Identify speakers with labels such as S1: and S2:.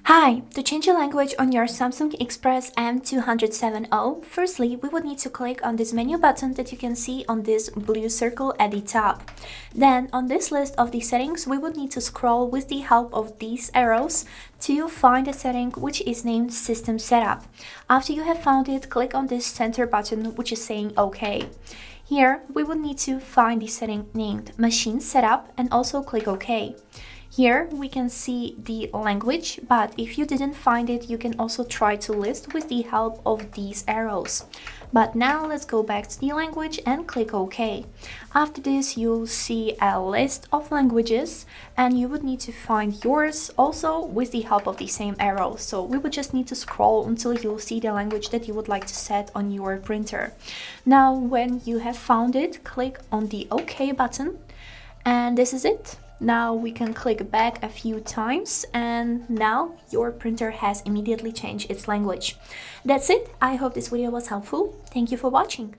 S1: Hi, to change the language on your Samsung Xpress M2070, firstly, we would need to click on this menu button that you can see on this blue circle at the top. Then, on this list of the settings, we would need to scroll with the help of these arrows to find a setting which is named System Setup. After you have found it, click on this center button which is saying OK. Here, we would need to find the setting named Machine Setup and also click OK. Here we can see the language, but if you didn't find it, you can also try to list with the help of these arrows. But now let's go back to the language and click OK. After this, you'll see a list of languages and you would need to find yours also with the help of the same arrow. So we would just need to scroll until you'll see the language that you would like to set on your printer. Now, when you have found it, click on the OK button and this is it. Now we can click back a few times and now your printer has immediately changed its language. That's it. I hope this video was helpful. Thank you for watching.